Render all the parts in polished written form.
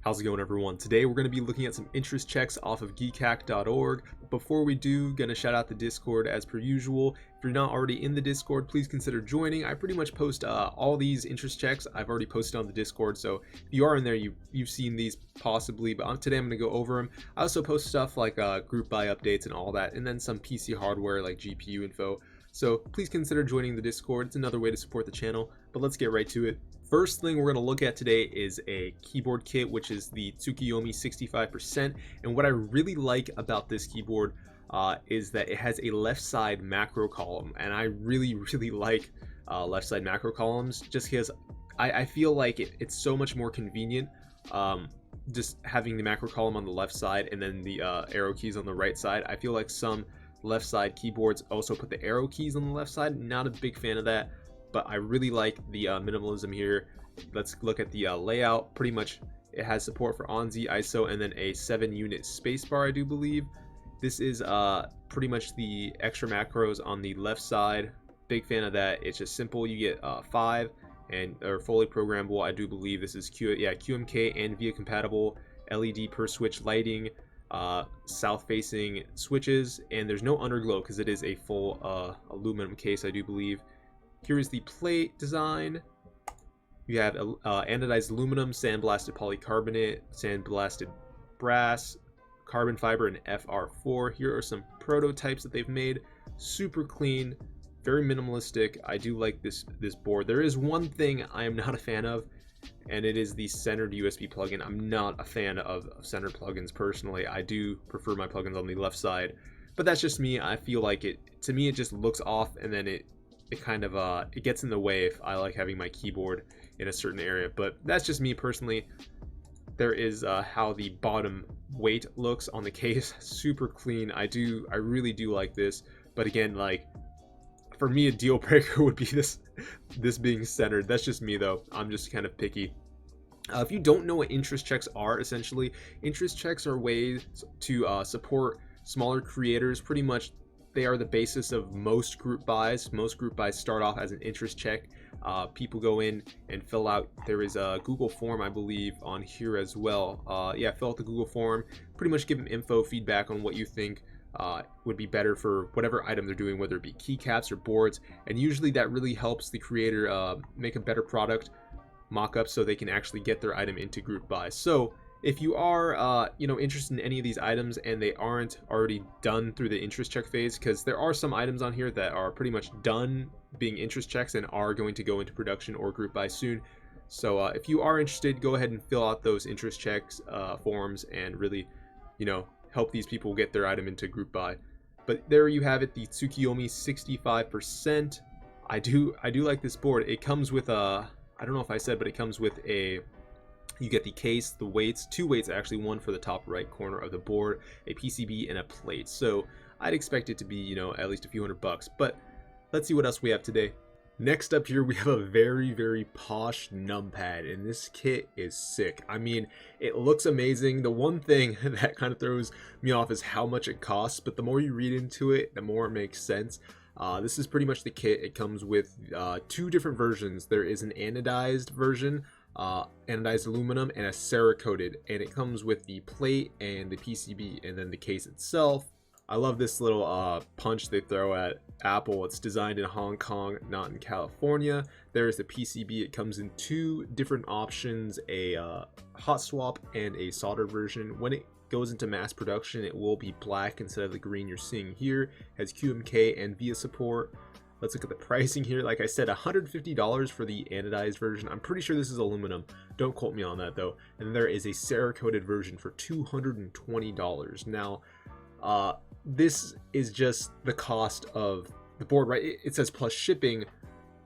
How's it going, everyone? Today we're going to be looking at some interest checks off of geekhack.org. Before we do, gonna shout out the Discord as per usual. If you're not already in the Discord, please consider joining. I pretty much post all these interest checks. I've already posted on the Discord, so if you are in there, you've seen these possibly, but today I'm going to go over them. I also post stuff like group buy updates and all that, and then some PC hardware like GPU info. So please consider joining the Discord. It's another way to support the channel, but let's get right to it. First thing we're going to look at today is a keyboard kit, which is the Tsukiyomi 65%. And what I really like about this keyboard is that it has a left side macro column. And I really like left side macro columns just because I feel like it's so much more convenient just having the macro column on the left side and then the arrow keys on the right side. I feel like some left side keyboards also put the arrow keys on the left side. Not a big fan of that, but I really like the minimalism here. Let's look at the layout. Pretty much it has support for ONZ, ISO, and then a 7-unit spacebar, I do believe. This is pretty much the extra macros on the left side. Big fan of that. It's just simple. You get 5 and are fully programmable. I do believe this is QMK and VIA compatible, LED per switch lighting, south facing switches, and there's no underglow because it is a full aluminum case, I do believe. Here is the plate design. You have anodized aluminum, sandblasted polycarbonate, sandblasted brass, carbon fiber, and FR4. Here are some prototypes that they've made. Super clean, very minimalistic. I do like this board. There is one thing I am not a fan of, and it is the centered USB plugin. I'm not a fan of centered plugins personally. I do prefer my plugins on the left side, but that's just me. I feel like to me it just looks off, and then it kind of it gets in the way if I like having my keyboard in a certain area. But that's just me personally. There is how the bottom weight looks on the case. Super clean. I really do like this, but again, like, for me, a deal breaker would be this being centered. That's just me though. I'm just kind of picky. If you don't know what interest checks are, essentially interest checks are ways to support smaller creators. Pretty much they are the basis of most group buys. Most group buys start off as an interest check. People go in and fill out, there is a Google form, I believe, on here as well. Fill out the Google form, pretty much give them info, feedback on what you think would be better for whatever item they're doing, whether it be keycaps or boards. And usually that really helps the creator make a better product mock-up so they can actually get their item into group buys. So if you are interested in any of these items and they aren't already done through the interest check phase, because there are some items on here that are pretty much done being interest checks and are going to go into production or group buy soon. So if you are interested, go ahead and fill out those interest checks forms and really help these people get their item into group buy. But there you have it, the Tsukiyomi 65%. I do like this board. It comes with I don't know if I said, but it comes with you get the case, the weights, 2 weights actually, one for the top right corner of the board, a PCB, and a plate. So I'd expect it to be, at least a few $100, but let's see what else we have today. Next up here, we have a very posh Numpad, and this kit is sick. I mean, it looks amazing. The one thing that kind of throws me off is how much it costs, but the more you read into it, the more it makes sense. This is pretty much the kit. It comes with 2 different versions. There is an anodized version, anodized aluminum, and a cerakoted, and it comes with the plate and the PCB and then the case itself. I love this little punch they throw at Apple. It's designed in Hong Kong, not in California. There's the PCB. It comes in 2 different options, a hot swap and a soldered version. When it goes into mass production, it will be black instead of the green you're seeing here. It has QMK and VIA support. Let's look at the pricing here. Like I said, $150 for the anodized version. I'm pretty sure this is aluminum. Don't quote me on that though. And there is a cerakoted version for $220. Now, this is just the cost of the board, right? It says plus shipping.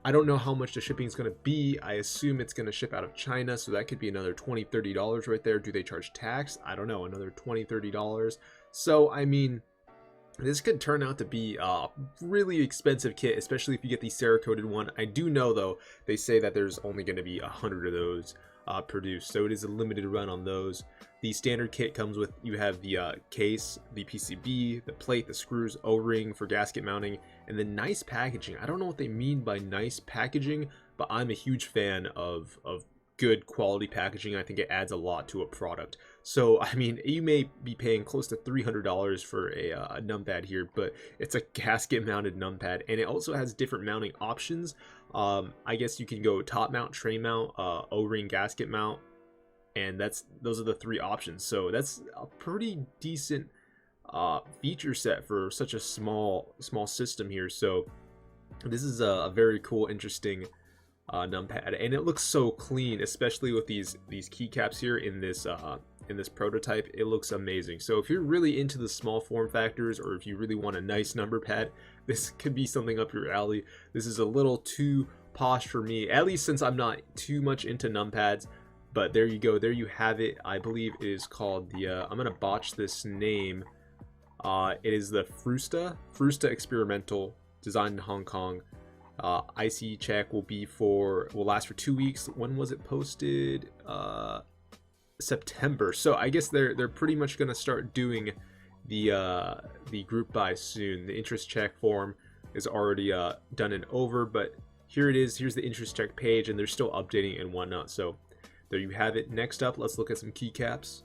I don't know how much the shipping is going to be. I assume it's going to ship out of China, so that could be another $20, $30 right there. Do they charge tax? I don't know, another $20, $30. So, I mean, this could turn out to be a really expensive kit, especially if you get the cerakoted one. I do know, though, they say that there's only going to be 100 of those produced, so it is a limited run on those. The standard kit comes with, you have the case, the PCB, the plate, the screws, O-ring for gasket mounting, and then nice packaging. I don't know what they mean by nice packaging, but I'm a huge fan of good quality packaging. I think it adds a lot to a product. So I mean, you may be paying close to $300 for a numpad here, but it's a gasket mounted numpad, and it also has different mounting options. I guess you can go top mount, tray mount, O-ring gasket mount, and those are the 3 options. So that's a pretty decent feature set for such a small system here. So this is a very cool, interesting numpad, and it looks so clean, especially with these keycaps here in this prototype. It looks amazing. So if you're really into the small form factors, or if you really want a nice number pad, this could be something up your alley. This is a little too posh for me, at least since I'm not too much into numpads. But there you go, there you have it. I believe it is called the I'm gonna botch this name. It is the Frusta Experimental, designed in Hong Kong. IC check will last for 2 weeks. When was it posted? September. So I guess they're pretty much gonna start doing the group buy soon. The interest check form is already done and over, but here it is. Here's the interest check page, and they're still updating and whatnot. So there you have it. Next up, let's look at some keycaps.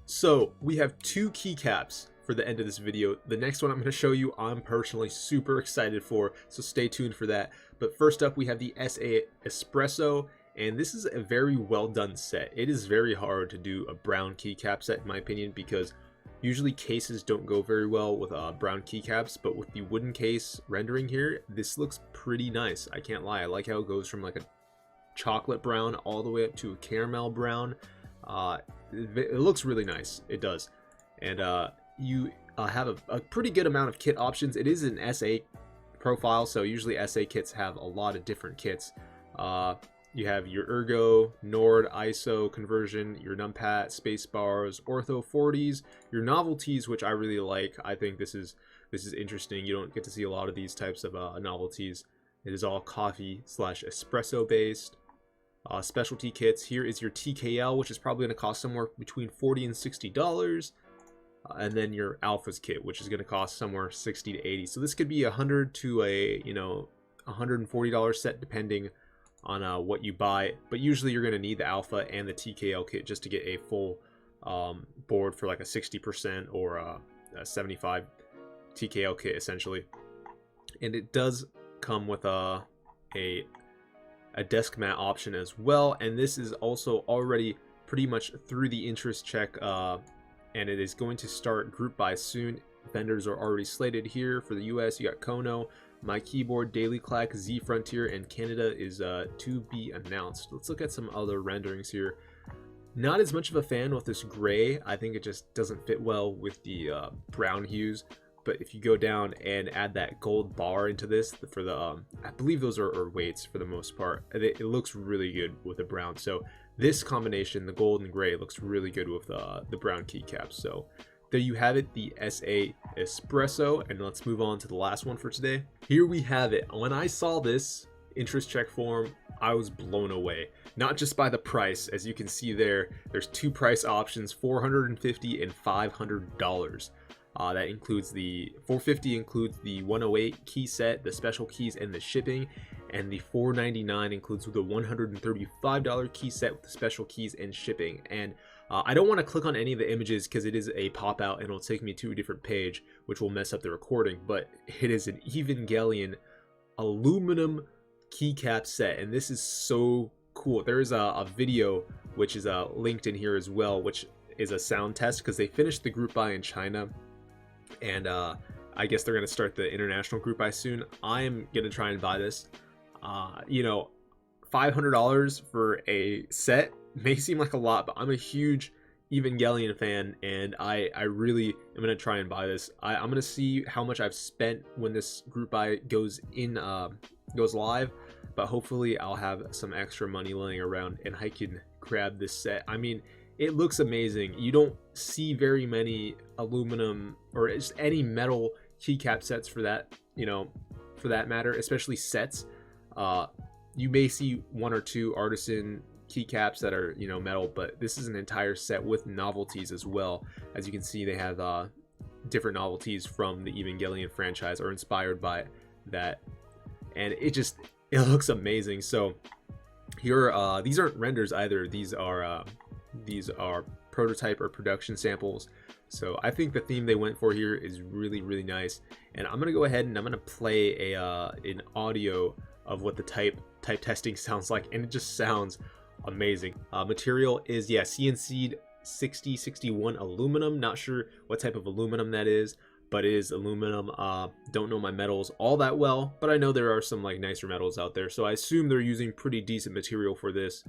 So we have 2 keycaps for the end of this video. The next one I'm going to show you, I'm personally super excited for, so stay tuned for that. But first up, we have the SA Espresso, and this is a very well done set. It is very hard to do a brown keycap set, in my opinion, because usually cases don't go very well with brown keycaps, but with the wooden case rendering here, this looks pretty nice. I can't lie. I like how it goes from like a chocolate brown all the way up to a caramel brown. It looks really nice. It does. And you have a pretty good amount of kit options. It is an SA profile, so usually SA kits have a lot of different kits. You have your Ergo, Nord, ISO conversion, your Numpad, space bars, Ortho 40s, your novelties, which I really like. I think this is interesting. You don't get to see a lot of these types of novelties. It is all coffee / espresso based. Specialty kits. Here is your TKL, which is probably going to cost somewhere between $40 and $60. And then your Alphas kit, which is going to cost somewhere $60 to $80. So this could be $100 to a $140 set, depending on what you buy. But usually you're going to need the Alpha and the TKL kit just to get a full board for like a 60% or a 75 TKL kit essentially. And it does come with a desk mat option as well, and this is also already pretty much through the interest check, and it is going to start group buy soon. Vendors are already slated here. For the US, you got Kono, My Keyboard, Daily Clack, Z Frontier, and Canada is to be announced. Let's look at some other renderings here. Not as much of a fan with this gray. I think it just doesn't fit well with the brown hues. But if you go down and add that gold bar into this for the I believe those are weights for the most part, it looks really good with the brown. So this combination, the gold and gray, looks really good with the brown keycaps. So there you have it, the SA Espresso. And let's move on to the last one for today. Here we have it. When I saw this interest check form, I was blown away. Not just by the price, as you can see there's 2 price options, $450 and $500. That includes the $450 includes the 108 key set, the special keys, and the shipping, and the $499 includes the $135 key set with the special keys and shipping. And I don't want to click on any of the images because it is a pop out and it'll take me to a different page, which will mess up the recording. But it is an EVangelion aluminum keycap set, and this is so cool. There is a video which is linked in here as well, which is a sound test because they finished the group buy in China. And I guess they're going to start the international group buy soon. I'm going to try and buy this. $500 for a set may seem like a lot, but I'm a huge EVangelion fan, and I really am going to try and buy this. I'm going to see how much I've spent when this group buy goes live, but hopefully I'll have some extra money laying around and I can grab this set. I mean, it looks amazing. You don't see very many aluminum or just any metal keycap sets for that, for that matter, especially sets. You may see 1 or 2 artisan keycaps that are, metal, but this is an entire set with novelties as well. As you can see, they have different novelties from the EVangelion franchise or inspired by that. And it looks amazing. So Here, these aren't renders either. These are prototype or production samples. So I think the theme they went for here is really, really nice. And I'm gonna go ahead and I'm gonna play an audio of what the type testing sounds like, and it just sounds amazing. Material is, yeah, CNC'd 6061 aluminum. Not sure what type of aluminum that is, but it is aluminum. Don't know my metals all that well, but I know there are some like nicer metals out there, so I assume they're using pretty decent material for this.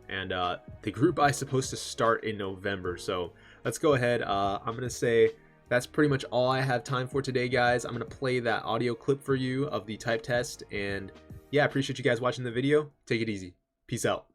And the group buy is supposed to start in November, so let's go ahead. I'm gonna say that's pretty much all I have time for today, guys. I'm gonna play that audio clip for you of the type test, and yeah, I appreciate you guys watching the video. Take it easy. Peace out.